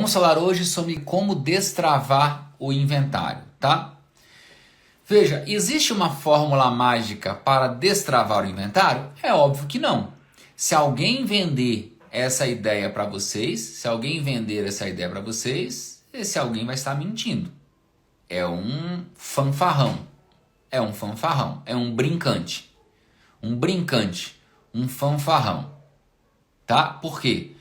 Vamos falar hoje sobre como destravar o inventário, tá? Veja, existe uma fórmula mágica para destravar o inventário? É óbvio que não. Se alguém vender essa ideia para vocês, esse alguém vai estar mentindo. É um fanfarrão. É um brincante. Um fanfarrão. Tá? Por quê?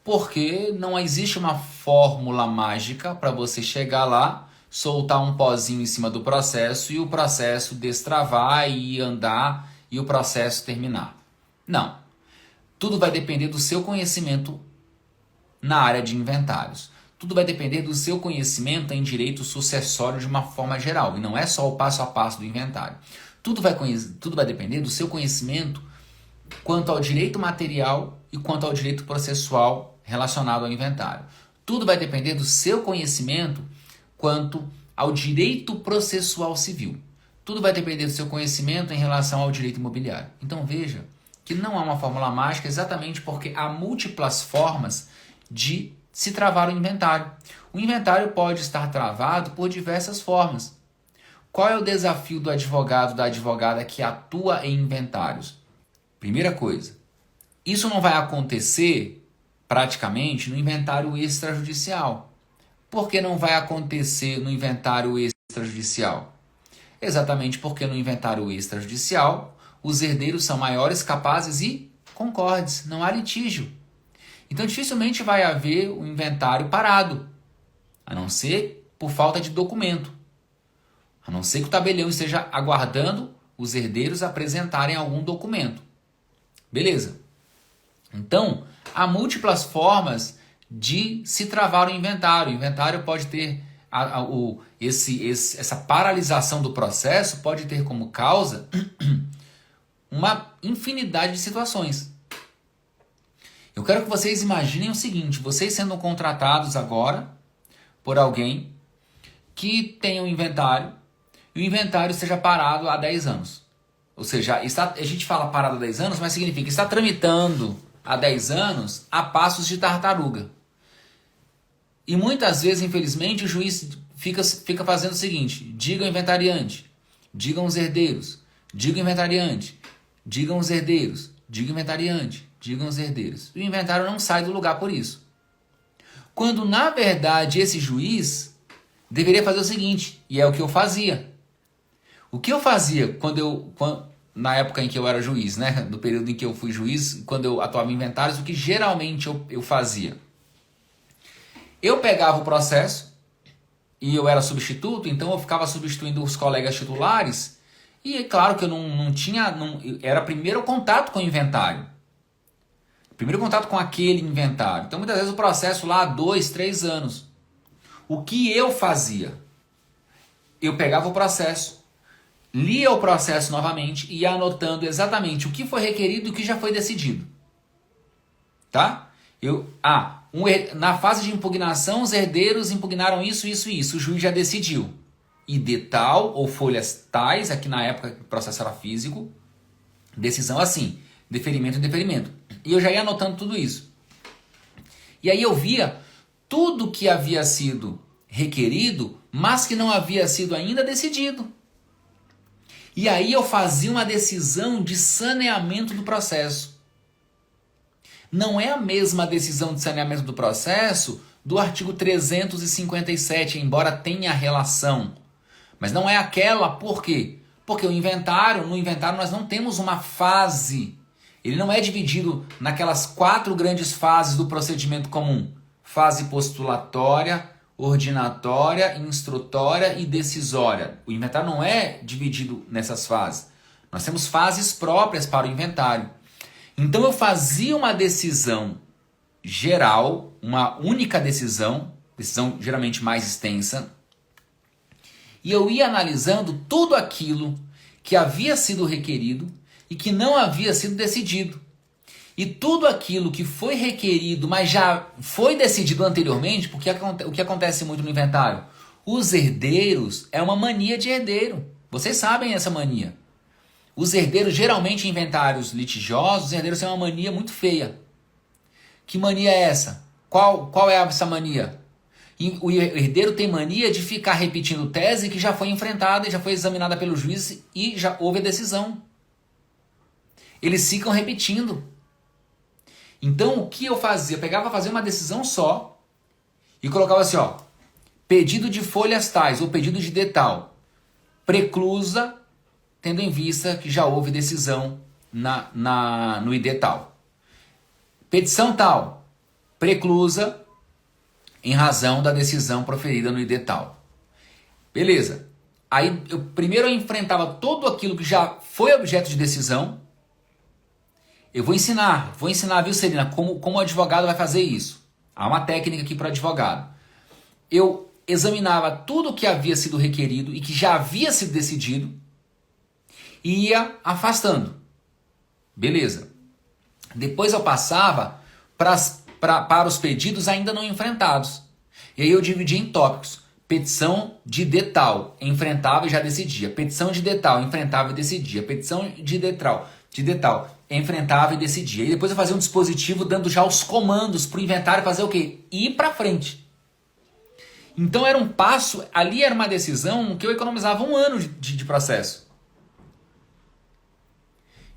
Porque não existe uma fórmula mágica para você chegar lá, soltar um pozinho em cima do processo e o processo destravar e andar e o processo terminar. Não. Tudo vai depender do seu conhecimento na área de inventários. Tudo vai depender do seu conhecimento em direito sucessório de uma forma geral. E não é só o passo a passo do inventário. Tudo vai depender do seu conhecimento quanto ao direito material e quanto ao direito processual relacionado ao inventário. Tudo vai depender do seu conhecimento quanto ao direito processual civil. Tudo vai depender do seu conhecimento em relação ao direito imobiliário. Então veja que não há uma fórmula mágica exatamente porque há múltiplas formas de se travar o inventário. O inventário pode estar travado por diversas formas. Qual é o desafio do advogado, da advogada que atua em inventários? Primeira coisa, isso não vai acontecer praticamente no inventário extrajudicial. Por que não vai acontecer no inventário extrajudicial? Exatamente porque no inventário extrajudicial os herdeiros são maiores, capazes e concordes, não há litígio. Então dificilmente vai haver um inventário parado, a não ser por falta de documento. A não ser que o tabelião esteja aguardando os herdeiros apresentarem algum documento. Beleza. Então, há múltiplas formas de se travar o inventário. O inventário pode ter essa paralisação do processo, pode ter como causa uma infinidade de situações. Eu quero que vocês imaginem o seguinte, vocês sendo contratados agora por alguém que tem um inventário e o inventário esteja parado há 10 anos. Ou seja, a gente fala parado há 10 anos, mas significa que está tramitando há 10 anos a passos de tartaruga. E muitas vezes, infelizmente, o juiz fica fazendo o seguinte, diga ao inventariante, digam os herdeiros, diga ao inventariante, digam os herdeiros, diga ao inventariante, digam os herdeiros. E o inventário não sai do lugar por isso. Quando, na verdade, esse juiz deveria fazer o seguinte, e é o que eu fazia. O que eu fazia na época em que eu era juiz, né? No período em que eu fui juiz, quando eu atuava em inventários, o que geralmente eu fazia? Eu pegava o processo, e eu era substituto, então eu ficava substituindo os colegas titulares, e é claro que eu não tinha... era primeiro contato com o inventário. Primeiro contato com aquele inventário. Então muitas vezes o processo lá há 2, 3 anos. O que eu fazia? Eu pegava o processo, lia o processo novamente e ia anotando exatamente o que foi requerido e o que já foi decidido. Tá? Na fase de impugnação, os herdeiros impugnaram isso, isso e isso. O juiz já decidiu. E de tal, ou folhas tais, aqui na época o processo era físico, decisão assim, deferimento e indeferimento. E eu já ia anotando tudo isso. E aí eu via tudo que havia sido requerido, mas que não havia sido ainda decidido. E aí eu fazia uma decisão de saneamento do processo. Não é a mesma decisão de saneamento do processo do artigo 357, embora tenha relação. Mas não é aquela, por quê? Porque no inventário nós não temos uma fase. Ele não é dividido naquelas 4 grandes fases do procedimento comum. Fase postulatória, ordinatória, instrutória e decisória. O inventário não é dividido nessas fases. Nós temos fases próprias para o inventário. Então eu fazia uma decisão geral, uma única decisão geralmente mais extensa, e eu ia analisando tudo aquilo que havia sido requerido e que não havia sido decidido. E tudo aquilo que foi requerido, mas já foi decidido anteriormente, porque o que acontece muito no inventário? Os herdeiros, é uma mania de herdeiro. Vocês sabem essa mania. Os herdeiros, geralmente em inventários litigiosos, os herdeiros têm uma mania muito feia. Que mania é essa? Qual é essa mania? E o herdeiro tem mania de ficar repetindo tese que já foi enfrentada e já foi examinada pelo juiz e já houve a decisão. Eles ficam repetindo. Então o que eu fazia? Eu pegava, fazia uma decisão só e colocava assim, ó, pedido de folhas tais ou pedido de detal, preclusa, tendo em vista que já houve decisão no ID tal. Petição tal, preclusa, em razão da decisão proferida no ID tal. Beleza. Aí primeiro eu enfrentava tudo aquilo que já foi objeto de decisão. Eu vou ensinar, viu, Celina, como o advogado vai fazer isso. Há uma técnica aqui para o advogado. Eu examinava tudo o que havia sido requerido e que já havia sido decidido e ia afastando. Beleza. Depois eu passava para os pedidos ainda não enfrentados. E aí eu dividia em tópicos. Petição de detal, enfrentava e já decidia. Petição de detal, enfrentava e decidia. Petição de detal, enfrentava e decidia. E depois eu fazia um dispositivo dando já os comandos para o inventário fazer o quê? Ir para frente. Então era um passo, ali era uma decisão que eu economizava 1 ano de processo.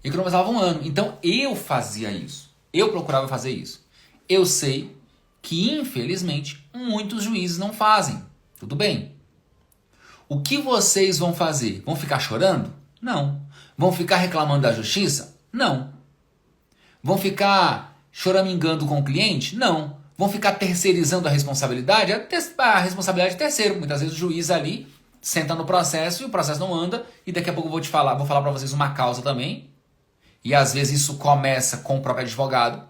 Economizava 1 ano. Então eu fazia isso. Eu procurava fazer isso. Eu sei que, infelizmente, muitos juízes não fazem. Tudo bem. O que vocês vão fazer? Vão ficar chorando? Não. Vão ficar reclamando da justiça? Não. Vão ficar choramingando com o cliente? Não. Vão ficar terceirizando a responsabilidade? A responsabilidade é terceiro. Muitas vezes o juiz ali senta no processo e o processo não anda. E daqui a pouco eu vou falar para vocês uma causa também. E às vezes isso começa com o próprio advogado.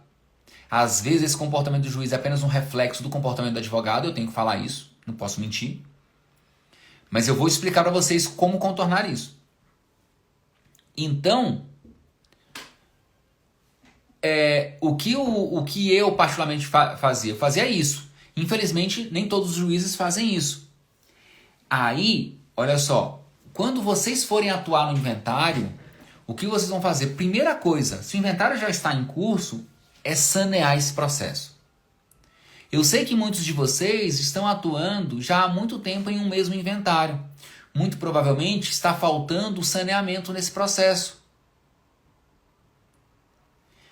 Às vezes esse comportamento do juiz é apenas um reflexo do comportamento do advogado. Eu tenho que falar isso. Não posso mentir. Mas eu vou explicar para vocês como contornar isso. Então, o que eu particularmente fazia? Eu fazia isso. Infelizmente, nem todos os juízes fazem isso. Aí, olha só. Quando vocês forem atuar no inventário, o que vocês vão fazer? Primeira coisa, se o inventário já está em curso, é sanear esse processo. Eu sei que muitos de vocês estão atuando já há muito tempo em um mesmo inventário. Muito provavelmente está faltando saneamento nesse processo.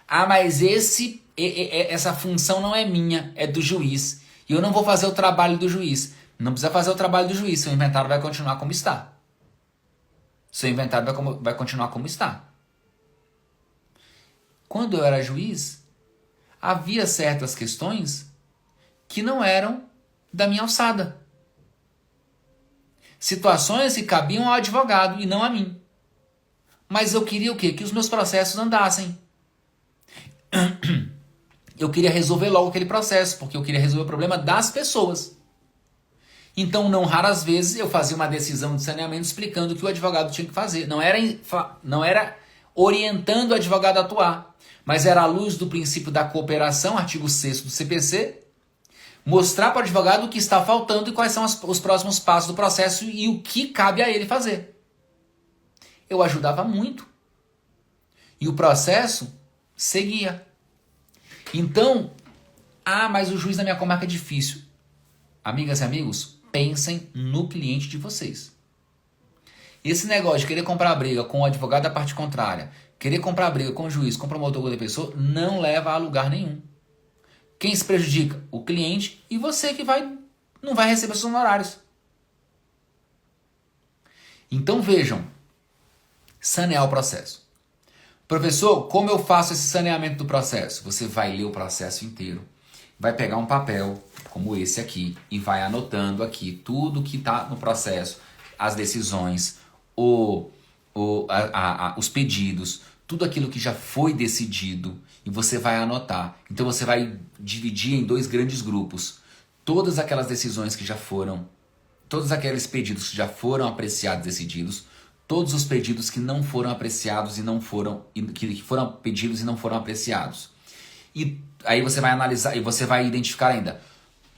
Ah, mas essa função não é minha, é do juiz. E eu não vou fazer o trabalho do juiz. Não precisa fazer o trabalho do juiz, seu inventário vai continuar como está. Seu inventário vai continuar como está. Quando eu era juiz, havia certas questões que não eram da minha alçada. Situações que cabiam ao advogado e não a mim. Mas eu queria o quê? Que os meus processos andassem. Eu queria resolver logo aquele processo, porque eu queria resolver o problema das pessoas. Então, não raras vezes, eu fazia uma decisão de saneamento explicando o que o advogado tinha que fazer. Não era orientando o advogado a atuar, mas era à luz do princípio da cooperação, artigo 6º do CPC, mostrar para o advogado o que está faltando e quais são os próximos passos do processo e o que cabe a ele fazer. Eu ajudava muito. E o processo seguia. Então, mas o juiz da minha comarca é difícil. Amigas e amigos, pensem no cliente de vocês. Esse negócio de querer comprar briga com o advogado da parte contrária, querer comprar briga com o juiz, com o promotor, com a pessoa, não leva a lugar nenhum. Quem se prejudica? O cliente e você que não vai receber seus honorários. Então vejam, sanear o processo. Professor, como eu faço esse saneamento do processo? Você vai ler o processo inteiro, vai pegar um papel como esse aqui e vai anotando aqui tudo que está no processo, as decisões, os pedidos, tudo aquilo que já foi decidido e você vai anotar. Então você vai dividir em 2 grandes grupos. Todas aquelas decisões que já foram, todos aqueles pedidos que já foram apreciados e decididos, todos os pedidos que não foram apreciados que foram pedidos e não foram apreciados. E aí você vai analisar e você vai identificar ainda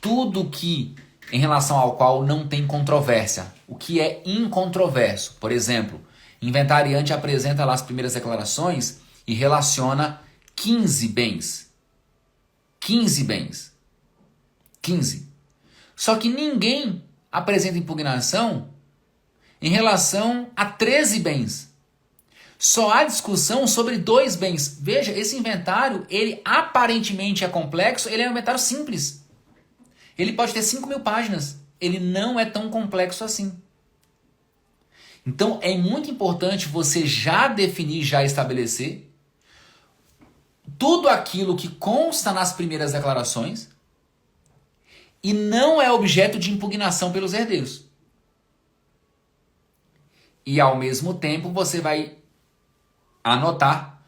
tudo que em relação ao qual não tem controvérsia, o que é incontroverso. Por exemplo, inventariante apresenta lá as primeiras declarações e relaciona 15 bens. 15 bens. 15. Só que ninguém apresenta impugnação em relação a 13 bens. Só há discussão sobre 2 bens. Veja, esse inventário, ele aparentemente é complexo, ele é um inventário simples. Ele pode ter 5.000 páginas. Ele não é tão complexo assim. Então, é muito importante você já definir, já estabelecer tudo aquilo que consta nas primeiras declarações e não é objeto de impugnação pelos herdeiros. E, ao mesmo tempo, você vai anotar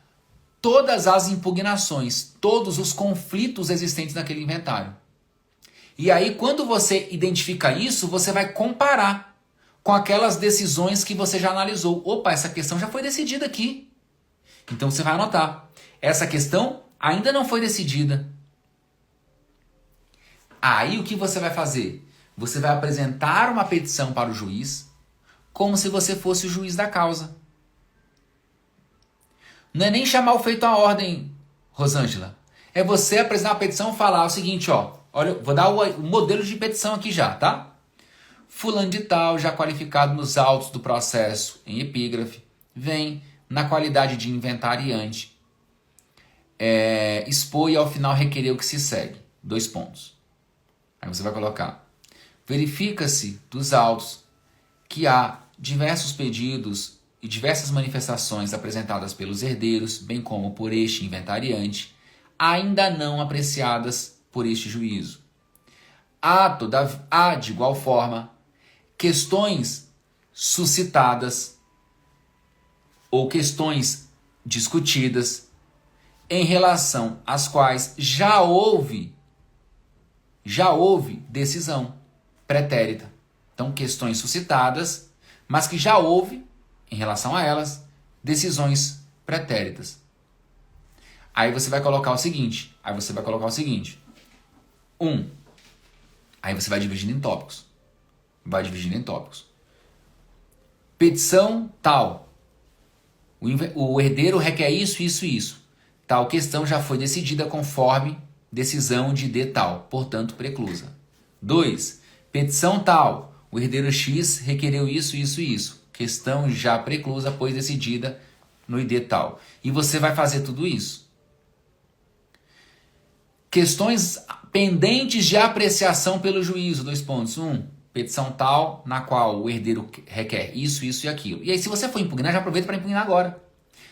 todas as impugnações, todos os conflitos existentes naquele inventário. E aí, quando você identifica isso, você vai comparar com aquelas decisões que você já analisou. Opa, essa questão já foi decidida aqui. Então você vai anotar. Essa questão ainda não foi decidida. Aí o que você vai fazer? Você vai apresentar uma petição para o juiz, como se você fosse o juiz da causa. Não é nem chamar o feito à ordem, Rosângela. É você apresentar uma petição e falar o seguinte, ó. Olha, vou dar o modelo de petição aqui já, tá? Fulano de tal, já qualificado nos autos do processo em epígrafe, vem na qualidade de inventariante, expor e ao final requerer o que se segue. 2 pontos. Aí você vai colocar. Verifica-se dos autos que há diversos pedidos e diversas manifestações apresentadas pelos herdeiros, bem como por este inventariante, ainda não apreciadas por este juízo. Há, de igual forma, questões suscitadas ou questões discutidas em relação às quais já houve decisão pretérita. Então, questões suscitadas, mas que já houve, em relação a elas, decisões pretéritas. Aí você vai colocar o seguinte. Aí você vai dividindo em tópicos. Petição tal. O herdeiro requer isso, isso e isso. Tal questão já foi decidida conforme decisão de D tal, portanto preclusa. 2. Petição tal. O herdeiro X requereu isso, isso e isso. Questão já preclusa, pois decidida no ID tal. E você vai fazer tudo isso. Questões pendentes de apreciação pelo juízo. 2 pontos. 1. Petição tal, na qual o herdeiro requer isso, isso e aquilo. E aí, se você for impugnar, já aproveita para impugnar agora.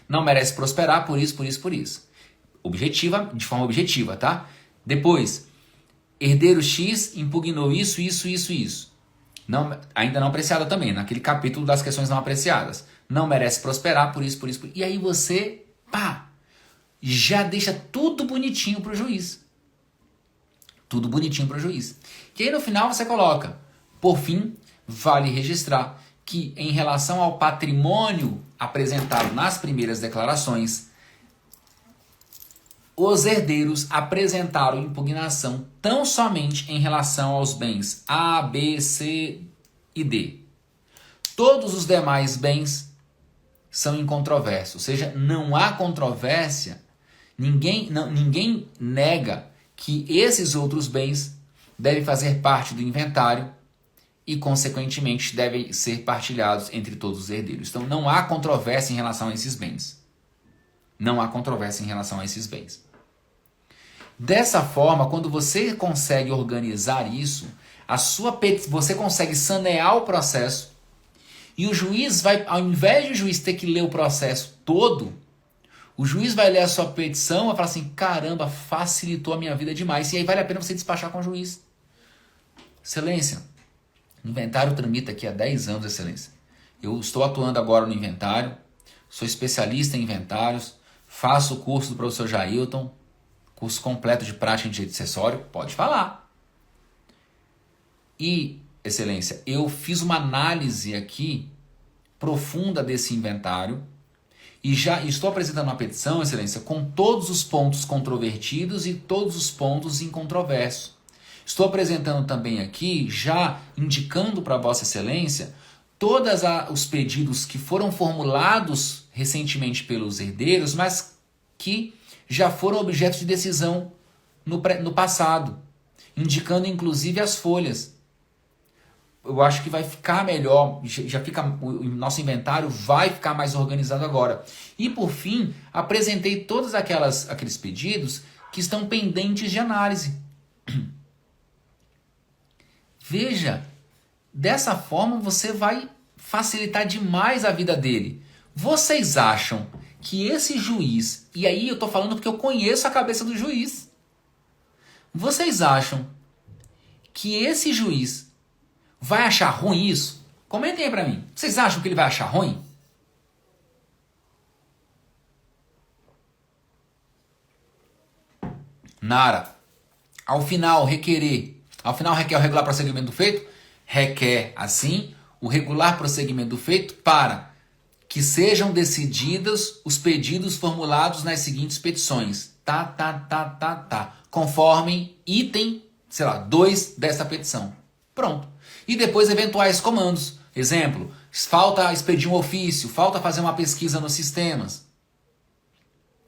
Não merece prosperar por isso, por isso, por isso. Objetiva, de forma objetiva, tá? Depois, herdeiro X impugnou isso, isso, isso, isso. Não, ainda não apreciada também, naquele capítulo das questões não apreciadas. Não merece prosperar por isso, por isso, por isso. E aí você, já deixa tudo bonitinho para o juiz. Tudo bonitinho para o juiz. E aí no final você coloca, por fim, vale registrar que em relação ao patrimônio apresentado nas primeiras declarações, os herdeiros apresentaram impugnação tão somente em relação aos bens A, B, C e D. Todos os demais bens são incontroversos, ou seja, não há controvérsia, ninguém nega que esses outros bens devem fazer parte do inventário e, consequentemente, devem ser partilhados entre todos os herdeiros. Então, não há controvérsia em relação a esses bens. Não há controvérsia em relação a esses bens. Dessa forma, quando você consegue organizar isso, você consegue sanear o processo e o juiz vai, ao invés de o juiz ter que ler o processo todo, o juiz vai ler a sua petição e vai falar assim, caramba, facilitou a minha vida demais. E aí vale a pena você despachar com o juiz. Excelência, o inventário tramita aqui há 10 anos, Excelência. Eu estou atuando agora no inventário, sou especialista em inventários, faço o curso do professor Jailton, curso completo de prática em direito acessório, pode falar. E, Excelência, eu fiz uma análise aqui profunda desse inventário e já estou apresentando uma petição, Excelência, com todos os pontos controvertidos e todos os pontos incontroversos. Estou apresentando também aqui, já indicando para Vossa Excelência, todos os pedidos que foram formulados recentemente pelos herdeiros, mas que já foram objeto de decisão no passado. indicando inclusive as folhas. Eu acho que vai ficar melhor, já fica, o nosso inventário vai ficar mais organizado agora. E por fim, apresentei todos aqueles pedidos que estão pendentes de análise. Veja, dessa forma você vai facilitar demais a vida dele. Vocês acham que esse juiz, e aí eu estou falando porque eu conheço a cabeça do juiz, vocês acham que esse juiz vai achar ruim isso? Comentem aí pra mim. Vocês acham que ele vai achar ruim? Nara, ao final requer o regular prosseguimento do feito? Requer, assim, o regular prosseguimento do feito para que sejam decididos os pedidos formulados nas seguintes petições. Conforme item, 2 dessa petição. Pronto. E depois eventuais comandos. Exemplo, falta expedir um ofício, falta fazer uma pesquisa nos sistemas.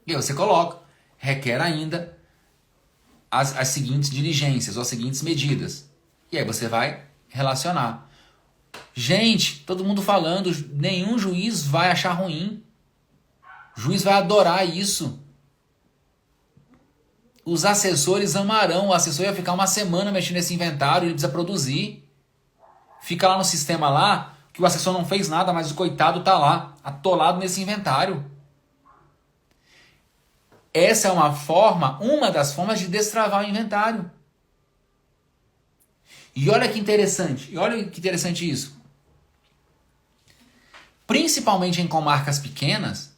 E aí você coloca, requer ainda as seguintes diligências, ou as seguintes medidas. E aí você vai relacionar. Gente, todo mundo falando, nenhum juiz vai achar ruim. O juiz vai adorar isso. Os assessores amarão. O assessor ia ficar uma semana mexendo nesse inventário, ele precisa produzir. Fica lá no sistema lá, que o assessor não fez nada, mas o coitado tá lá, atolado nesse inventário. Essa é uma das formas de destravar o inventário. E olha que interessante isso. Principalmente em comarcas pequenas,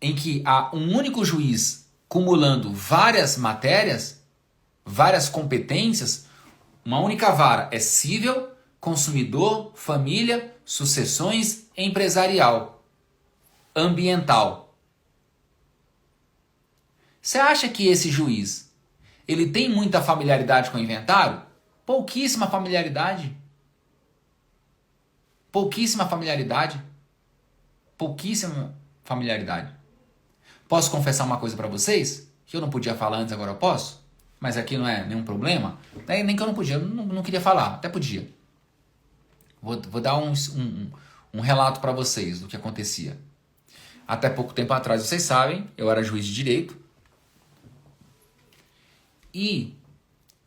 em que há um único juiz cumulando várias matérias, várias competências, uma única vara é cível, consumidor, família, sucessões, empresarial, ambiental. Você acha que esse juiz, ele tem muita familiaridade com o inventário? Pouquíssima familiaridade. Pouquíssima familiaridade. Pouquíssima familiaridade. Posso confessar uma coisa para vocês? Que eu não podia falar antes, agora eu posso? Mas aqui não é nenhum problema. Nem que eu não podia, eu não queria falar, até podia. Vou dar um relato para vocês do que acontecia. Até pouco tempo atrás, vocês sabem, eu era juiz de direito. E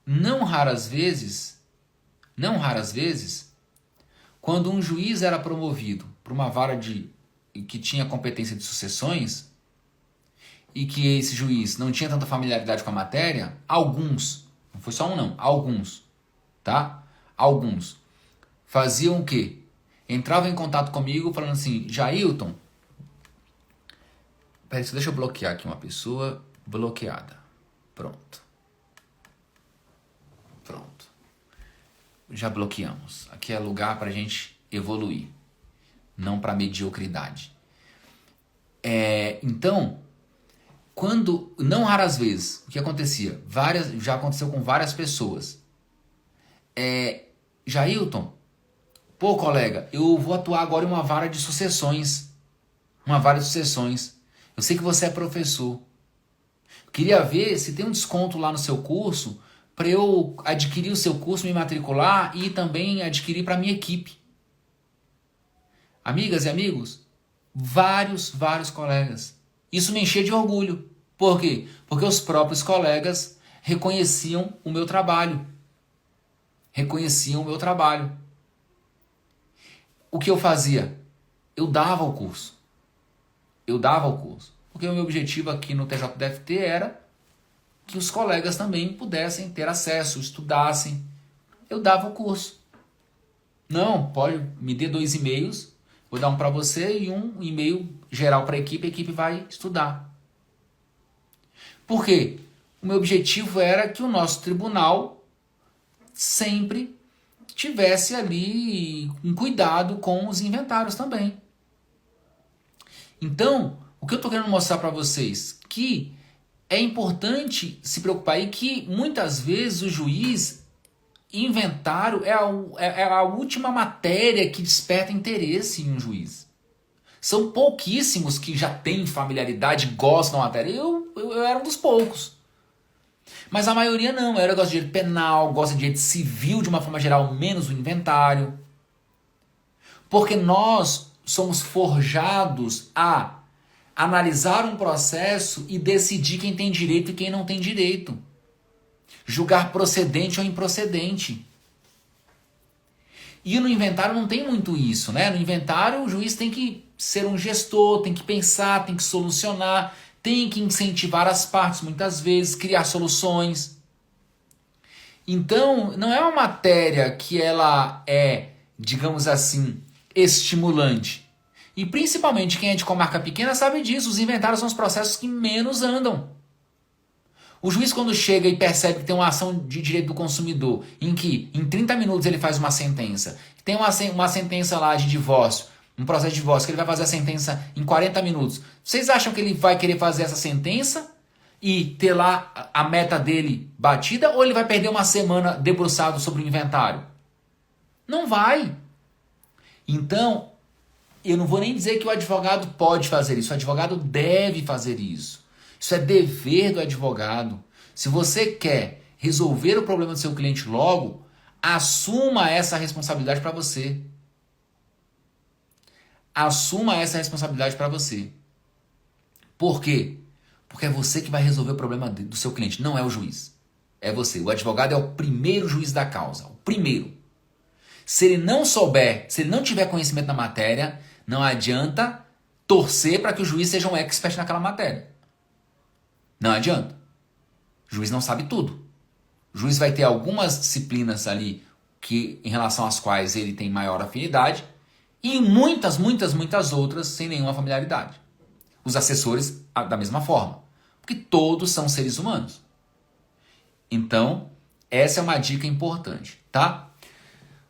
não raras vezes, quando um juiz era promovido para uma vara que tinha competência de sucessões, e que esse juiz não tinha tanta familiaridade com a matéria, alguns, não foi só um não, alguns, tá? Alguns faziam o quê? Entravam em contato comigo falando assim, Jailton, peraí, deixa eu bloquear aqui uma pessoa bloqueada. Pronto. Já bloqueamos. Aqui é lugar pra gente evoluir, não pra mediocridade. Então, não raras vezes, o que acontecia? Já aconteceu com várias pessoas. Jailton, pô colega, eu vou atuar agora em uma vara de sucessões. Eu sei que você é professor. Queria ver se tem um desconto lá no seu curso para eu adquirir o seu curso, me matricular e também adquirir para a minha equipe. Amigas e amigos, vários colegas. Isso me enchia de orgulho. Por quê? Porque os próprios colegas reconheciam o meu trabalho. O que eu fazia? Eu dava o curso. Porque o meu objetivo aqui no TJDFT era que os colegas também pudessem ter acesso, estudassem. Eu dava o curso. Não, pode, me dê 2 e-mails, vou dar um para você e um e-mail geral para a equipe vai estudar. Por quê? O meu objetivo era que o nosso tribunal sempre tivesse ali um cuidado com os inventários também. Então, o que eu estou querendo mostrar para vocês? Que é importante se preocupar aí que muitas vezes o juiz, inventário é a última matéria que desperta interesse em um juiz. São pouquíssimos que já têm familiaridade, gostam da matéria. Eu era um dos poucos. Mas a maioria não. A maioria gosta de direito penal, gosta de direito civil de uma forma geral, menos o inventário. Porque nós somos forjados a analisar um processo e decidir quem tem direito e quem não tem direito. Julgar procedente ou improcedente. E no inventário não tem muito isso, né? No inventário o juiz tem que ser um gestor, tem que pensar, tem que solucionar, tem que incentivar as partes muitas vezes, criar soluções. Então, não é uma matéria que ela é, digamos assim, estimulante. E principalmente quem é de comarca pequena sabe disso, os inventários são os processos que menos andam. O juiz quando chega e percebe que tem uma ação de direito do consumidor, em que em 30 minutos ele faz uma sentença, tem uma sentença lá de divórcio, um processo de divórcio, que ele vai fazer a sentença em 40 minutos. Vocês acham que ele vai querer fazer essa sentença e ter lá a meta dele batida, ou ele vai perder uma semana debruçado sobre o inventário? Não vai. Então, eu não vou nem dizer que o advogado pode fazer isso, o advogado deve fazer isso. Isso é dever do advogado. Se você quer resolver o problema do seu cliente logo, assuma essa responsabilidade para você. Assuma essa responsabilidade para você. Por quê? Porque é você que vai resolver o problema do seu cliente, não é o juiz. É você. O advogado é o primeiro juiz da causa. O primeiro. Se ele não souber, se ele não tiver conhecimento na matéria, não adianta torcer para que o juiz seja um expert naquela matéria. Não adianta. O juiz não sabe tudo. O juiz vai ter algumas disciplinas ali que, em relação às quais ele tem maior afinidade e muitas outras sem nenhuma familiaridade. Os assessores, da mesma forma. Porque todos são seres humanos. Então, essa é uma dica importante, tá?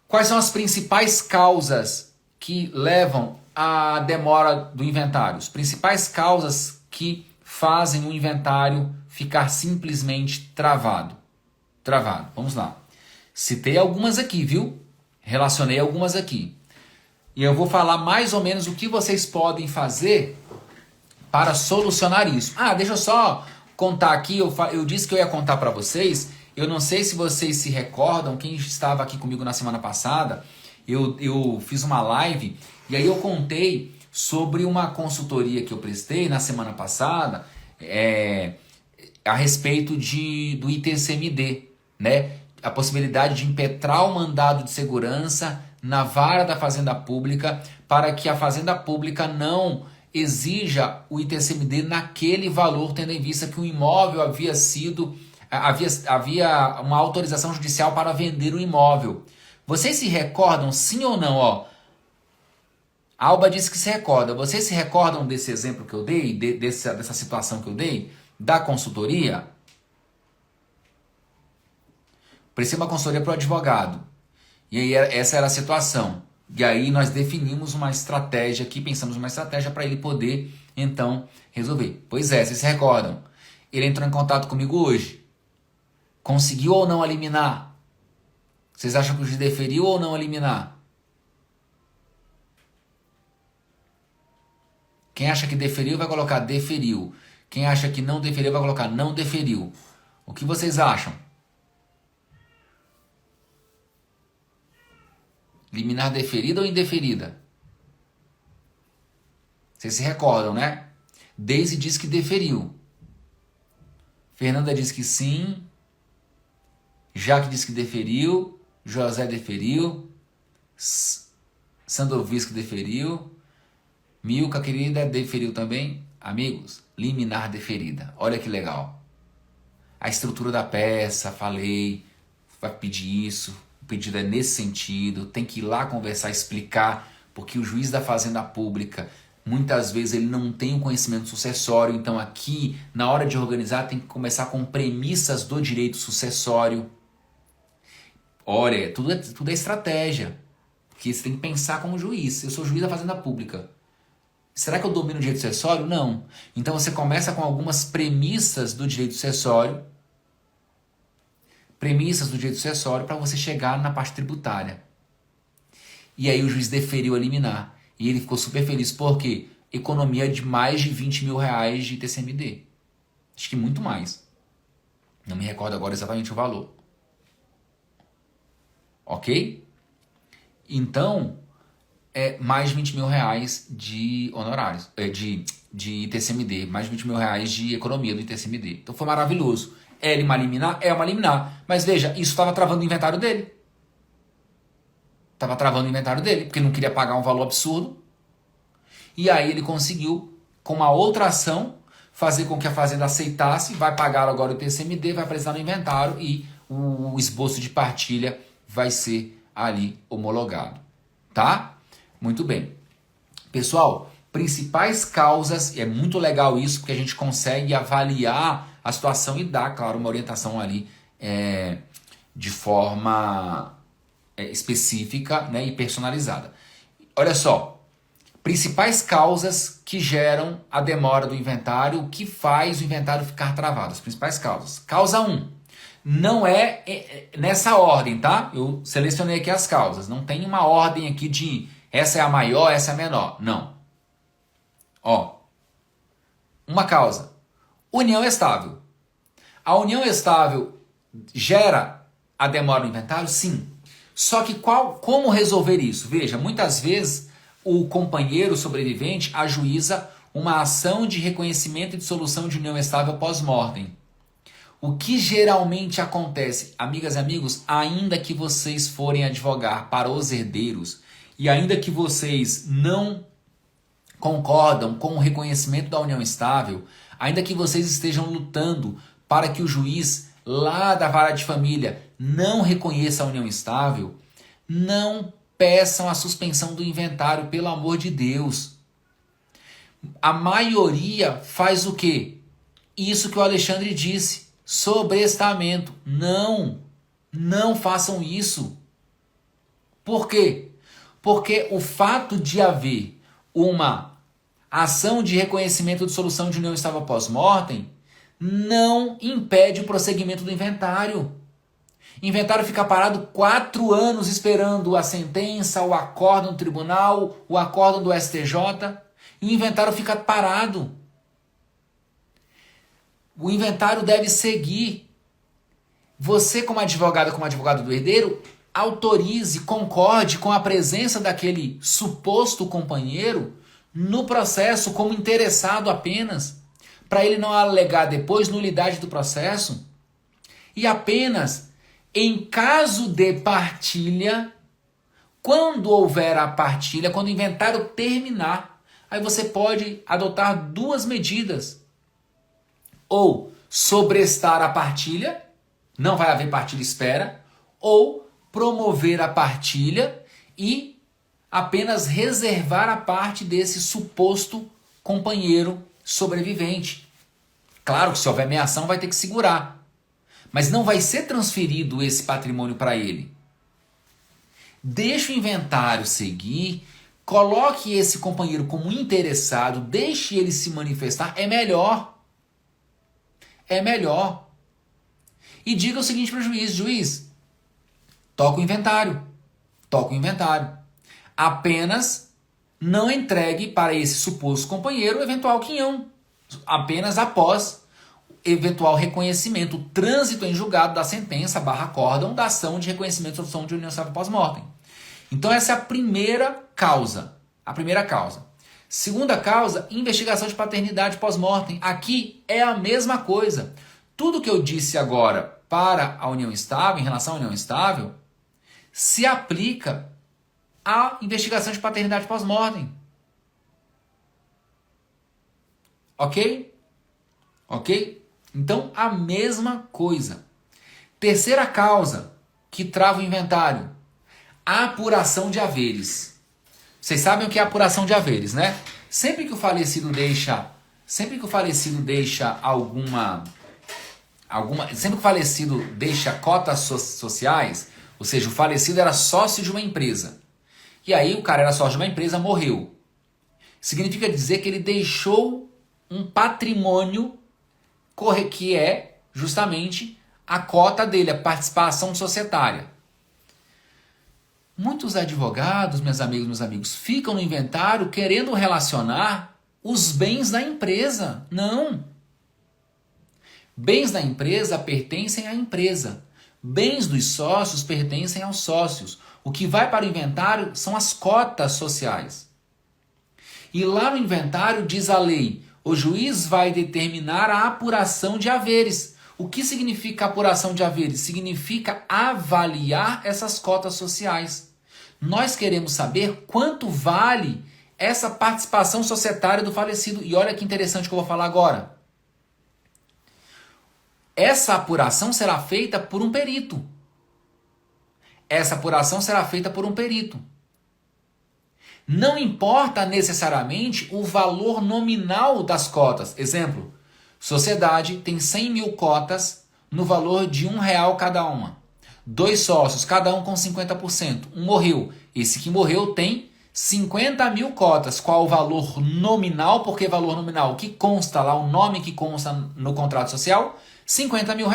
Quais são as principais causas que levam à demora do inventário? As principais causas que fazem o inventário ficar simplesmente travado. Travado. Vamos lá. Citei algumas aqui, viu? Relacionei algumas aqui. E eu vou falar mais ou menos o que vocês podem fazer para solucionar isso. Deixa eu só contar aqui. Eu disse que eu ia contar para vocês. Eu não sei se vocês se recordam. Quem estava aqui comigo na semana passada, eu fiz uma live e aí eu contei sobre uma consultoria que eu prestei na semana passada a respeito do ITCMD, né? A possibilidade de impetrar o mandado de segurança na vara da Fazenda Pública para que a Fazenda Pública não exija o ITCMD naquele valor, tendo em vista que o imóvel havia uma autorização judicial para vender o imóvel. Vocês se recordam, sim ou não? A Alba disse que se recorda. Vocês se recordam desse exemplo que eu dei? Dessa situação que eu dei? Da consultoria? Prestei uma consultoria para o advogado. E aí essa era a situação. E aí nós definimos uma estratégia aqui, pensamos uma estratégia para ele poder, então, resolver. Pois é, vocês se recordam. Ele entrou em contato comigo hoje. Conseguiu ou não eliminar? Vocês acham que o juiz deferiu ou não eliminar? Quem acha que deferiu vai colocar deferiu. Quem acha que não deferiu vai colocar não deferiu. O que vocês acham? Liminar deferida ou indeferida? Vocês se recordam, né? Deise diz que deferiu. Fernanda diz que sim. Jaque diz que deferiu. José deferiu. Sandovisco deferiu. Milka, querida, deferiu também. Amigos, liminar deferida. Olha que legal. A estrutura da peça, falei, vai pedir isso. O pedido é nesse sentido. Tem que ir lá conversar, explicar. Porque o juiz da Fazenda Pública, muitas vezes, ele não tem o conhecimento sucessório. Então aqui, na hora de organizar, tem que começar com premissas do direito sucessório. Olha, tudo é estratégia. Porque você tem que pensar como juiz. Eu sou juiz da Fazenda Pública. Será que eu domino o direito sucessório? Não. Então você começa com algumas premissas do direito sucessório. Premissas do direito sucessório para você chegar na parte tributária. E aí o juiz deferiu a liminar. E ele ficou super feliz. Por quê? Economia de mais de 20 mil reais de TCMD. Acho que muito mais. Não me recordo agora exatamente o valor. Ok? Então, mais de 20 mil reais de honorários, de ITCMD, mais de 20 mil reais de economia do ITCMD. Então foi maravilhoso. É uma liminar? É uma liminar. Mas veja, isso estava travando o inventário dele. Estava travando o inventário dele, porque ele não queria pagar um valor absurdo. E aí ele conseguiu, com uma outra ação, fazer com que a fazenda aceitasse, vai pagar agora o ITCMD, vai apresentar no inventário e o esboço de partilha vai ser ali homologado. Tá? Muito bem. Pessoal, principais causas, e é muito legal isso, porque a gente consegue avaliar a situação e dar, claro, uma orientação ali de forma específica, né, e personalizada. Olha só, principais causas que geram a demora do inventário, o que faz o inventário ficar travado, as principais causas. Causa 1, não é nessa ordem, tá? Eu selecionei aqui as causas, não tem uma ordem aqui de essa é a maior, essa é a menor, não. Ó, uma causa, união estável. A união estável gera a demora no inventário? Sim. Só que como resolver isso? Veja, muitas vezes o companheiro sobrevivente ajuiza uma ação de reconhecimento e dissolução de união estável pós-mortem. O que geralmente acontece, amigas e amigos, ainda que vocês forem advogar para os herdeiros e ainda que vocês não concordam com o reconhecimento da união estável, ainda que vocês estejam lutando para que o juiz lá da vara de família não reconheça a união estável, não peçam a suspensão do inventário, pelo amor de Deus. A maioria faz o quê? Isso que o Alexandre disse, sobrestamento. Não façam isso. Por quê? Porque o fato de haver uma ação de reconhecimento de solução de união estável pós-mortem não impede o prosseguimento do inventário. O inventário fica parado 4 anos esperando a sentença, o acórdão do tribunal, o acórdão do STJ, e o inventário fica parado. O inventário deve seguir. Você, como advogado do herdeiro, autorize, concorde com a presença daquele suposto companheiro no processo como interessado apenas, para ele não alegar depois nulidade do processo, e apenas em caso de partilha, quando houver a partilha, quando o inventário terminar, aí você pode adotar 2 medidas. Ou sobrestar a partilha, não vai haver partilha espera, ou promover a partilha e apenas reservar a parte desse suposto companheiro sobrevivente. Claro que se houver meação vai ter que segurar, mas não vai ser transferido esse patrimônio para ele. Deixe o inventário seguir, coloque esse companheiro como interessado, deixe ele se manifestar, é melhor. É melhor. E diga o seguinte para o juiz: juiz, toca o inventário. Apenas não entregue para esse suposto companheiro o eventual quinhão. Apenas após eventual reconhecimento, trânsito em julgado da sentença / acórdão da ação de reconhecimento e solução de união estável pós-mortem. Então essa é a primeira causa. Segunda causa, investigação de paternidade pós-mortem. Aqui é a mesma coisa. Tudo que eu disse agora para a união estável, em relação à união estável, se aplica à investigação de paternidade pós-mortem. Ok? Então, a mesma coisa. Terceira causa que trava o inventário, apuração de haveres. Vocês sabem o que é apuração de haveres, né? Sempre que o falecido deixa cotas sociais, ou seja, o falecido era sócio de uma empresa. E aí o cara era sócio de uma empresa, morreu. Significa dizer que ele deixou um patrimônio que é justamente a cota dele, a participação societária. Muitos advogados, meus amigos, ficam no inventário querendo relacionar os bens da empresa. Não. Bens da empresa pertencem à empresa. Bens dos sócios pertencem aos sócios. O que vai para o inventário são as cotas sociais. E lá no inventário diz a lei, o juiz vai determinar a apuração de haveres. O que significa apuração de haveres? Significa avaliar essas cotas sociais. Nós queremos saber quanto vale essa participação societária do falecido. E olha que interessante que eu vou falar agora. Essa apuração será feita por um perito. Essa apuração será feita por um perito. Não importa necessariamente o valor nominal das cotas. Exemplo, sociedade tem 100 mil cotas no valor de R$1 cada uma. 2 sócios, cada um com 50%. Um morreu. Esse que morreu tem 50 mil cotas. Qual o valor nominal? Por que valor nominal? O que consta lá, o nome que consta no contrato social? R$50 mil.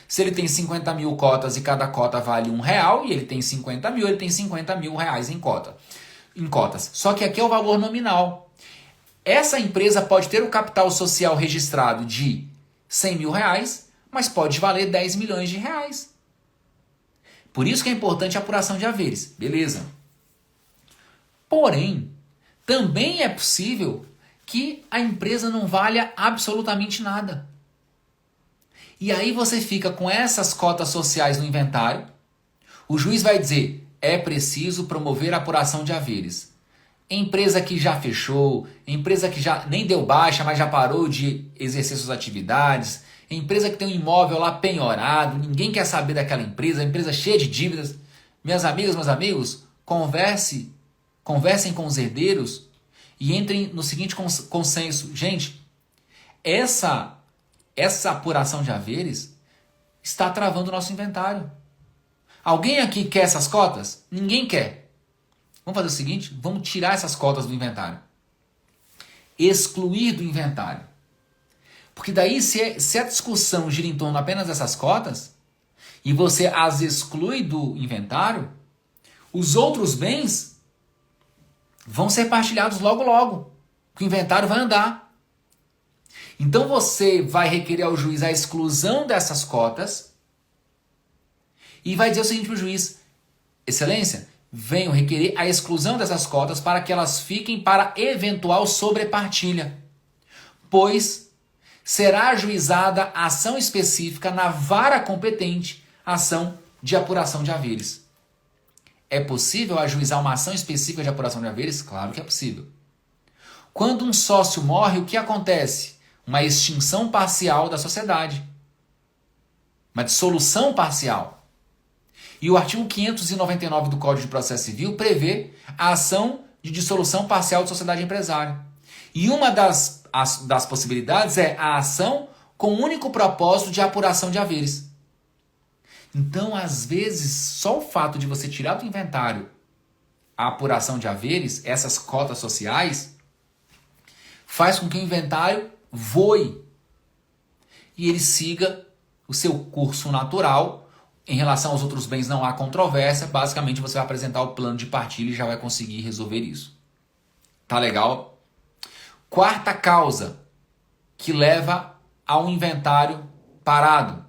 Se ele tem 50 mil cotas e cada cota vale R$1 e ele tem 50 mil, ele tem 50 mil reais em cotas. Só que aqui é o valor nominal. Essa empresa pode ter o capital social registrado de 100 mil reais, mas pode valer 10 milhões de reais. Por isso que é importante a apuração de haveres. Beleza. Porém, também é possível que a empresa não valha absolutamente nada. E aí você fica com essas cotas sociais no inventário. O juiz vai dizer, é preciso promover a apuração de haveres. Empresa que já fechou, empresa que já nem deu baixa, mas já parou de exercer suas atividades, empresa que tem um imóvel lá penhorado, ninguém quer saber daquela empresa, empresa cheia de dívidas. Minhas amigas, meus amigos, conversem com os herdeiros e entrem no seguinte consenso. Gente, essa apuração de haveres está travando o nosso inventário. Alguém aqui quer essas cotas? Ninguém quer. Vamos fazer o seguinte, vamos tirar essas cotas do inventário. Excluir do inventário. Porque daí, se a discussão gira em torno apenas dessas cotas, e você as exclui do inventário, os outros bens vão ser partilhados logo logo. O inventário vai andar. Então você vai requerer ao juiz a exclusão dessas cotas e vai dizer o seguinte para o juiz, excelência, venho requerer a exclusão dessas cotas para que elas fiquem para eventual sobrepartilha, pois será ajuizada ação específica na vara competente, ação de apuração de haveres. É possível ajuizar uma ação específica de apuração de haveres? Claro que é possível. Quando um sócio morre, o que acontece? Uma extinção parcial da sociedade. Uma dissolução parcial. E o artigo 599 do Código de Processo Civil prevê a ação de dissolução parcial de sociedade empresária. E uma das possibilidades é a ação com o único propósito de apuração de haveres. Então, às vezes, só o fato de você tirar do inventário a apuração de haveres, essas cotas sociais, faz com que o inventário voe e ele siga o seu curso natural. Em relação aos outros bens não há controvérsia, basicamente você vai apresentar o plano de partilha e já vai conseguir resolver isso. Tá legal? Quarta causa que leva a um inventário parado,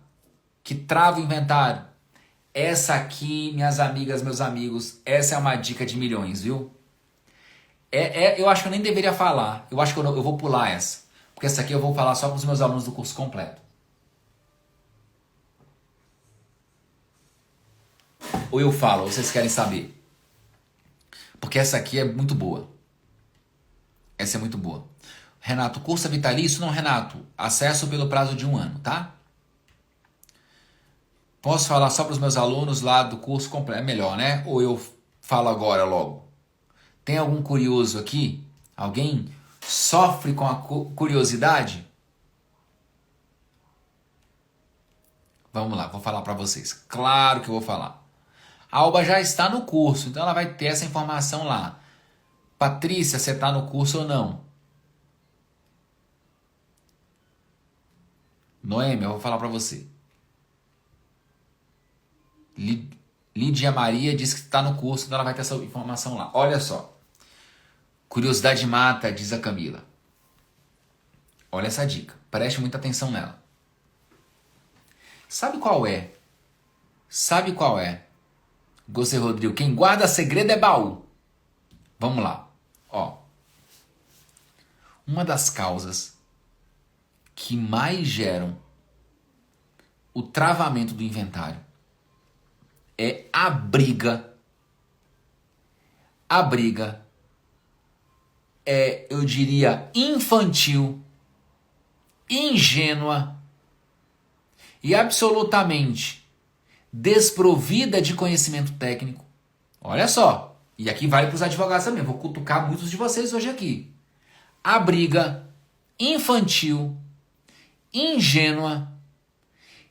que trava o inventário. Essa aqui, minhas amigas, meus amigos, essa é uma dica de milhões, viu? Eu acho que eu nem deveria falar, eu acho que eu vou pular essa, porque essa aqui eu vou falar só para os meus alunos do curso completo. Ou eu falo, ou vocês querem saber? Porque essa aqui é muito boa. Essa é muito boa. Renato, curso é vitalício? Não, Renato. Acesso pelo prazo de 1 ano, tá? Posso falar só para os meus alunos lá do curso completo? É melhor, né? Ou eu falo agora logo? Tem algum curioso aqui? Alguém sofre com a curiosidade? Vamos lá, vou falar para vocês. Claro que eu vou falar. A Alba já está no curso, então ela vai ter essa informação lá. Patrícia, você está no curso ou não? Noêmia, eu vou falar para você. Lídia Maria diz que está no curso, então ela vai ter essa informação lá. Olha só. Curiosidade mata, diz a Camila. Olha essa dica. Preste muita atenção nela. Sabe qual é? Sabe qual é? Gostei, Rodrigo. Quem guarda segredo é baú. Vamos lá. Ó. Uma das causas que mais geram o travamento do inventário é a briga. A briga é, eu diria, infantil, ingênua e absolutamente desprovida de conhecimento técnico. Olha só, e aqui vale para os advogados também, vou cutucar muitos de vocês hoje aqui. A briga infantil, ingênua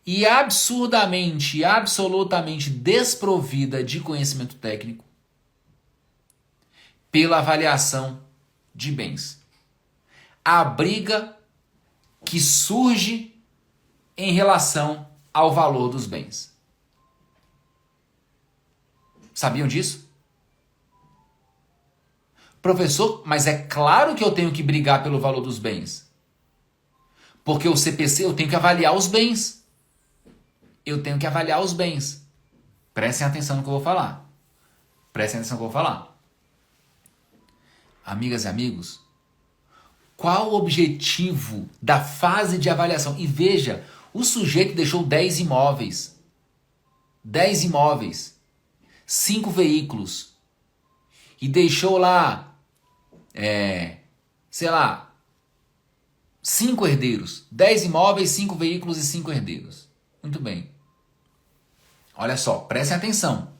e absurdamente, absolutamente desprovida de conhecimento técnico pela avaliação de bens. A briga que surge em relação ao valor dos bens. Sabiam disso? Professor, mas é claro que eu tenho que brigar pelo valor dos bens. Porque o CPC eu tenho que avaliar os bens. Eu tenho que avaliar os bens. Prestem atenção no que eu vou falar. Prestem atenção no que eu vou falar. Amigas e amigos, qual o objetivo da fase de avaliação? E veja, o sujeito deixou 10 imóveis. 10 imóveis. 5 veículos. E deixou lá, sei lá, 5 herdeiros. 10 imóveis, 5 veículos e 5 herdeiros. Muito bem. Olha só, prestem atenção.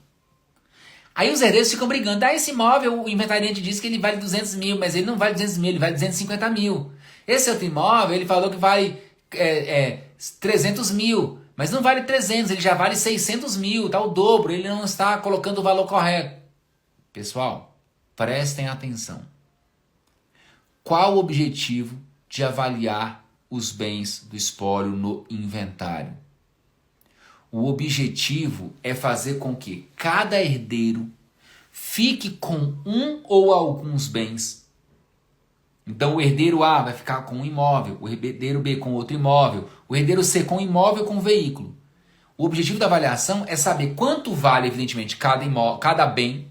Aí os herdeiros ficam brigando. Esse imóvel, o inventariante disse que ele vale 200 mil, mas ele não vale 200 mil, ele vale 250 mil. Esse outro imóvel, ele falou que vale 300 mil, mas não vale 300, ele já vale 600 mil, tá o dobro, ele não está colocando o valor correto. Pessoal, prestem atenção. Qual o objetivo de avaliar os bens do espólio no inventário? O objetivo é fazer com que cada herdeiro fique com um ou alguns bens. Então o herdeiro A vai ficar com um imóvel, o herdeiro B com outro imóvel, o herdeiro C com um imóvel com um veículo. O objetivo da avaliação é saber quanto vale, evidentemente, cada bem,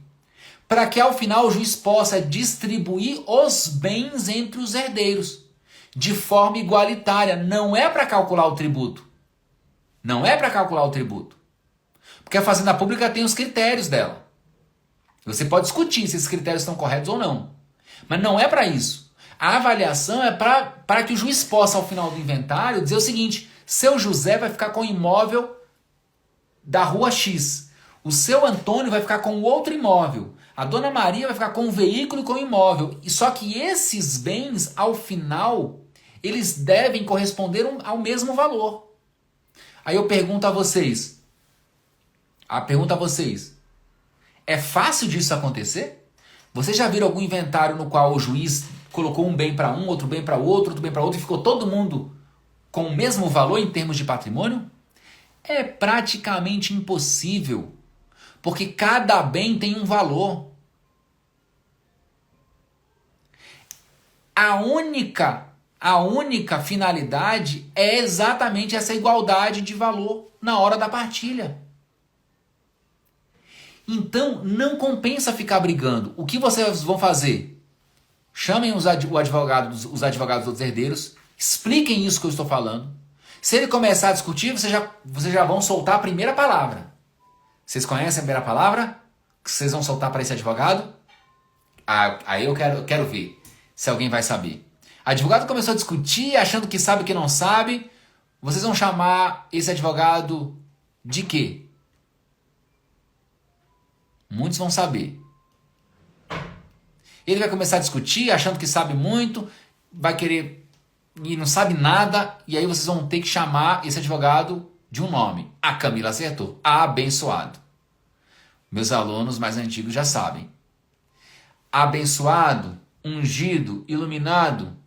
para que ao final o juiz possa distribuir os bens entre os herdeiros de forma igualitária. Não é para calcular o tributo. Não é para calcular o tributo. Porque a Fazenda Pública tem os critérios dela. Você pode discutir se esses critérios estão corretos ou não. Mas não é para isso. A avaliação é para que o juiz possa, ao final do inventário, dizer o seguinte: seu José vai ficar com o imóvel da rua X. O seu Antônio vai ficar com outro imóvel. A dona Maria vai ficar com um veículo e com um imóvel. E só que esses bens, ao final, eles devem corresponder ao mesmo valor. Aí eu pergunto a vocês, é fácil disso acontecer? Vocês já viram algum inventário no qual o juiz colocou um bem para um, outro bem para outro, outro bem para outro e ficou todo mundo com o mesmo valor em termos de patrimônio? É praticamente impossível, porque cada bem tem um valor. A única finalidade é exatamente essa igualdade de valor na hora da partilha. Então, não compensa ficar brigando. O que vocês vão fazer? Chamem os advogados dos herdeiros, expliquem isso que eu estou falando. Se ele começar a discutir, vocês já vão soltar a primeira palavra. Vocês conhecem a primeira palavra que vocês vão soltar para esse advogado? Aí eu quero ver se alguém vai saber. Advogado começou a discutir, achando que sabe o que não sabe. Vocês vão chamar esse advogado de quê? Muitos vão saber. Ele vai começar a discutir, achando que sabe muito, vai querer e não sabe nada, e aí vocês vão ter que chamar esse advogado de um nome. A Camila acertou. Abençoado. Meus alunos mais antigos já sabem. Abençoado, ungido, iluminado.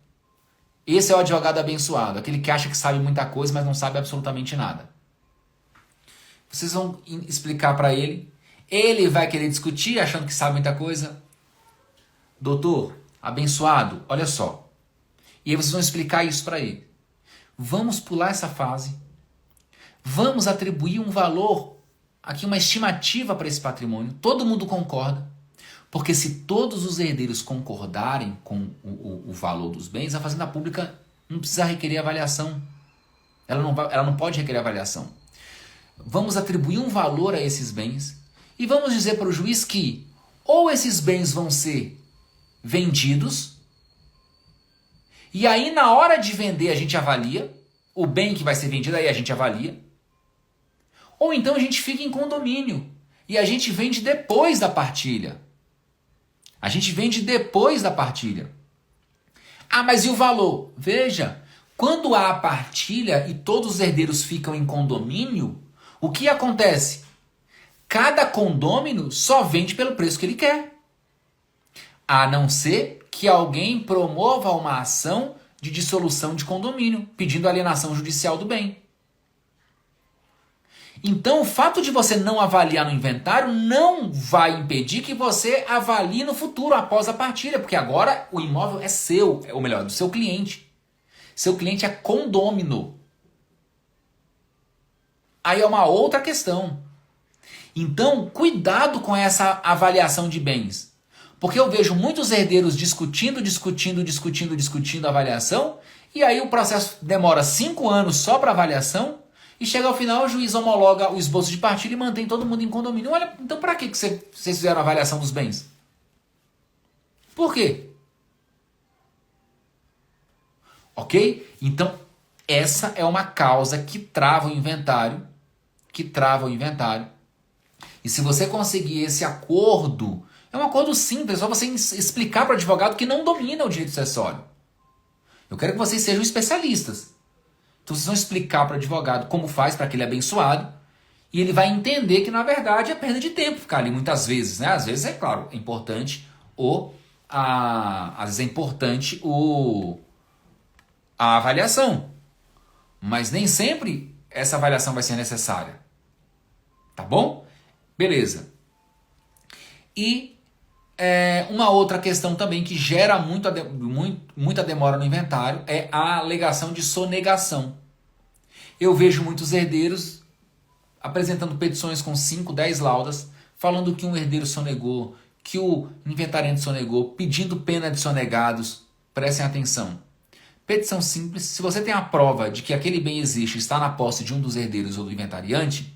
Esse é o advogado abençoado, aquele que acha que sabe muita coisa, mas não sabe absolutamente nada. Vocês vão explicar para ele, ele vai querer discutir, achando que sabe muita coisa. Doutor, abençoado, olha só. E aí vocês vão explicar isso para ele. Vamos pular essa fase. Vamos atribuir um valor, aqui uma estimativa para esse patrimônio. Todo mundo concorda. Porque se todos os herdeiros concordarem com o valor dos bens, a Fazenda Pública não precisa requerer avaliação. Ela não pode requerer avaliação. Vamos atribuir um valor a esses bens e vamos dizer para o juiz que ou esses bens vão ser vendidos, e aí na hora de vender a gente avalia, o bem que vai ser vendido aí a gente avalia, ou então a gente fica em condomínio e a gente vende depois da partilha. A gente vende depois da partilha. Ah, mas e o valor? Veja, quando há a partilha e todos os herdeiros ficam em condomínio, o que acontece? Cada condômino só vende pelo preço que ele quer. A não ser que alguém promova uma ação de dissolução de condomínio, pedindo alienação judicial do bem. Então, o fato de você não avaliar no inventário não vai impedir que você avalie no futuro, após a partilha, porque agora o imóvel é seu, ou melhor, do seu cliente. Seu cliente é condômino. Aí é uma outra questão. Então, cuidado com essa avaliação de bens. Porque eu vejo muitos herdeiros discutindo a avaliação, e aí o processo demora 5 anos só para avaliação, e chega ao final o juiz homologa o esboço de partilha e mantém todo mundo em condomínio. Olha, então para que vocês fizeram a avaliação dos bens? Por quê? Ok? Então, essa é uma causa que trava o inventário. E se você conseguir esse acordo, é um acordo simples, é só você explicar para o advogado que não domina o direito sucessório. Eu quero que vocês sejam especialistas. Então vocês vão explicar para o advogado como faz para aquele abençoado, e ele vai entender que na verdade é perda de tempo ficar ali muitas vezes, né? Às vezes é claro, é importante às vezes é importante a avaliação, mas nem sempre essa avaliação vai ser necessária. Tá bom? Beleza. E uma outra questão também que gera muita demora no inventário é a alegação de sonegação. Eu vejo muitos herdeiros apresentando petições com 5, 10 laudas, falando que um herdeiro sonegou, que o inventariante sonegou, pedindo pena de sonegados. Prestem atenção. Petição simples. Se você tem a prova de que aquele bem existe e está na posse de um dos herdeiros ou do inventariante,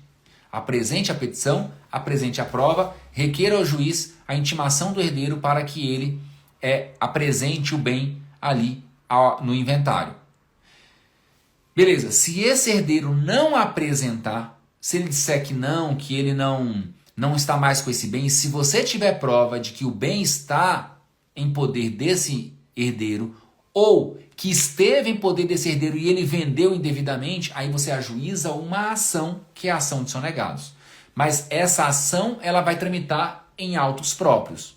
apresente a petição, apresente a prova, requeira ao juiz a intimação do herdeiro para que ele apresente o bem ali no inventário. Beleza, se esse herdeiro não apresentar, se ele disser que ele não está mais com esse bem, se você tiver prova de que o bem está em poder desse herdeiro, ou que esteve em poder desse herdeiro e ele vendeu indevidamente, aí você ajuiza uma ação, que é a ação de sonegados. Mas essa ação ela vai tramitar em autos próprios.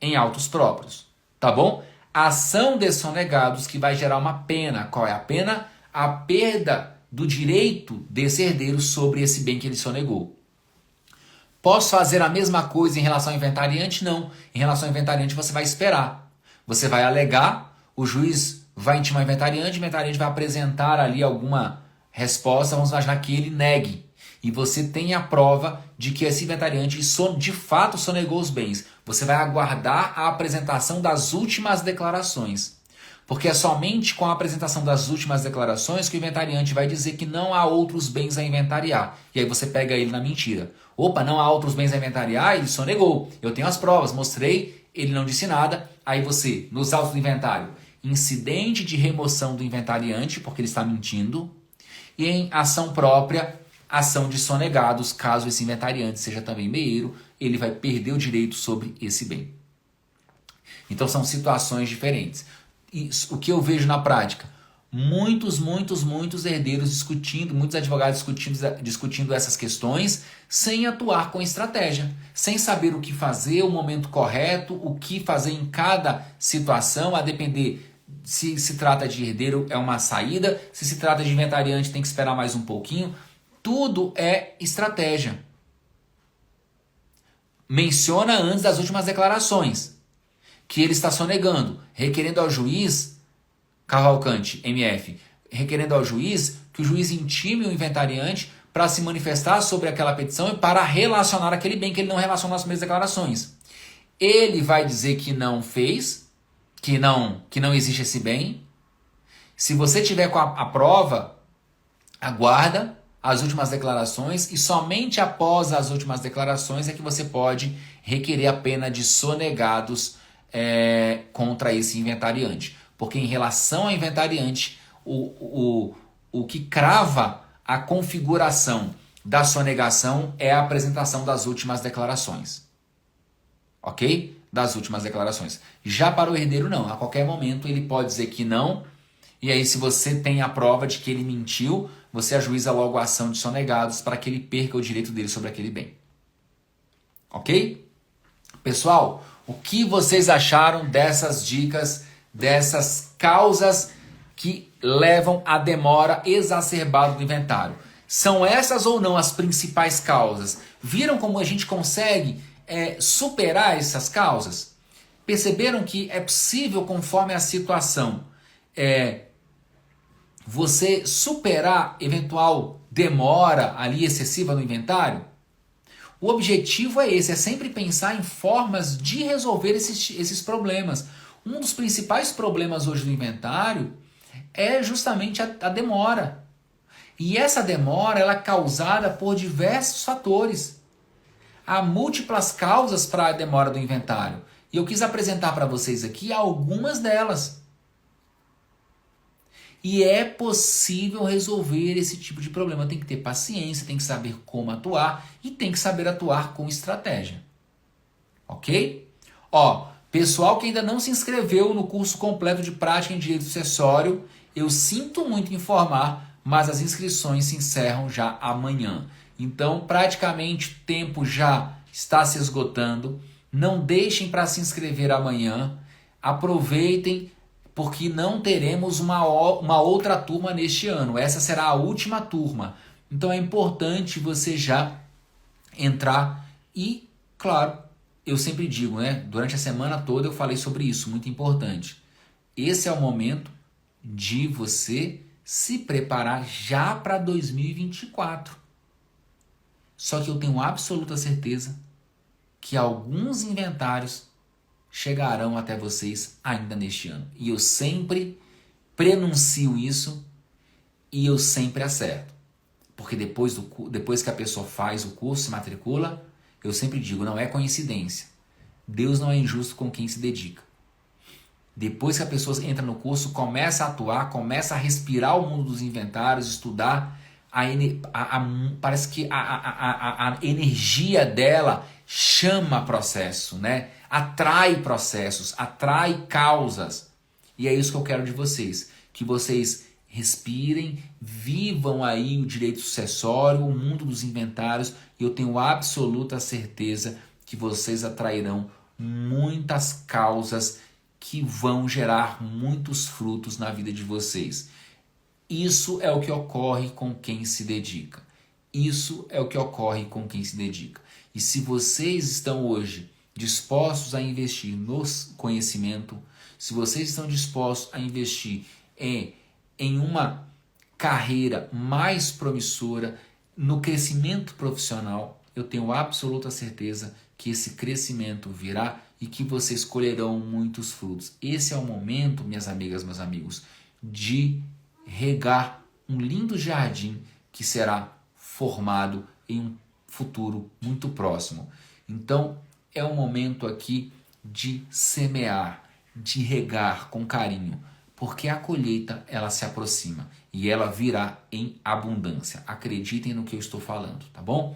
Em autos próprios. Tá bom? Ação de sonegados que vai gerar uma pena. Qual é a pena? A perda do direito desse herdeiro sobre esse bem que ele sonegou. Posso fazer a mesma coisa em relação ao inventariante? Não. Em relação ao inventariante você vai esperar. Você vai alegar, o juiz vai intimar o inventariante vai apresentar ali alguma resposta, vamos imaginar que ele negue. E você tem a prova de que esse inventariante de fato sonegou os bens. Você vai aguardar a apresentação das últimas declarações. Porque é somente com a apresentação das últimas declarações que o inventariante vai dizer que não há outros bens a inventariar. E aí você pega ele na mentira. Opa, não há outros bens a inventariar, ele sonegou. Eu tenho as provas, mostrei, ele não disse nada. Aí você, nos autos do inventário, incidente de remoção do inventariante, porque ele está mentindo. E em ação própria, ação de sonegados, caso esse inventariante seja também meeiro, ele vai perder o direito sobre esse bem. Então são situações diferentes. E o que eu vejo na prática? Muitos herdeiros discutindo, muitos advogados discutindo essas questões sem atuar com estratégia, sem saber o que fazer, o momento correto, o que fazer em cada situação, a depender se se trata de herdeiro é uma saída, se trata de inventariante tem que esperar mais um pouquinho. Tudo é estratégia. Menciona antes das últimas declarações que ele está sonegando, requerendo ao juiz Cavalcante, MF, requerendo ao juiz que o juiz intime o inventariante para se manifestar sobre aquela petição e para relacionar aquele bem que ele não relacionou nas primeiras declarações. Ele vai dizer que não fez, que não existe esse bem. Se você tiver com a prova, aguarda as últimas declarações e somente após as últimas declarações é que você pode requerer a pena de sonegados contra esse inventariante. Porque em relação ao inventariante, o que crava a configuração da sonegação é a apresentação das últimas declarações. Ok? Das últimas declarações. Já para o herdeiro não. A qualquer momento ele pode dizer que não. E aí se você tem a prova de que ele mentiu, você ajuiza logo a ação de sonegados para que ele perca o direito dele sobre aquele bem. Ok? Pessoal, o que vocês acharam dessas dicas, dessas causas que levam à demora exacerbada do inventário? São essas ou não as principais causas? Viram como a gente consegue superar essas causas? Perceberam que é possível, conforme a situação, você superar eventual demora ali excessiva no inventário? O objetivo é esse, é sempre pensar em formas de resolver esses problemas. Um dos principais problemas hoje do inventário é justamente a demora. E essa demora ela é causada por diversos fatores. Há múltiplas causas para a demora do inventário. E eu quis apresentar para vocês aqui algumas delas. E é possível resolver esse tipo de problema. Tem que ter paciência, tem que saber como atuar e tem que saber atuar com estratégia. Ok? Pessoal que ainda não se inscreveu no curso completo de prática em direito sucessório, eu sinto muito em informar, mas as inscrições se encerram já amanhã. Então, praticamente o tempo já está se esgotando. Não deixem para se inscrever amanhã. Aproveitem, porque não teremos uma outra turma neste ano. Essa será a última turma. Então é importante você já entrar e, claro, eu sempre digo, né? Durante a semana toda eu falei sobre isso, muito importante. Esse é o momento de você se preparar já para 2024. Só que eu tenho absoluta certeza que alguns inventários chegarão até vocês ainda neste ano. E eu sempre prenuncio isso e eu sempre acerto. Porque depois que a pessoa faz o curso, se matricula, eu sempre digo, não é coincidência. Deus não é injusto com quem se dedica. Depois que a pessoa entra no curso, começa a atuar, começa a respirar o mundo dos inventários, estudar, parece que a energia dela chama processo, né? Atrai processos, atrai causas. E é isso que eu quero de vocês. Que vocês respirem, vivam aí o direito sucessório, o mundo dos inventários. E eu tenho absoluta certeza que vocês atrairão muitas causas que vão gerar muitos frutos na vida de vocês. Isso é o que ocorre com quem se dedica. Isso é o que ocorre com quem se dedica. E se vocês estão hoje dispostos a investir no conhecimento, se vocês estão dispostos a investir em uma carreira mais promissora, no crescimento profissional, eu tenho absoluta certeza que esse crescimento virá e que vocês colherão muitos frutos. Esse é o momento, minhas amigas, meus amigos, de regar um lindo jardim que será formado em um futuro muito próximo. Então, é um momento aqui de semear, de regar com carinho, porque a colheita ela se aproxima e ela virá em abundância. Acreditem no que eu estou falando, tá bom?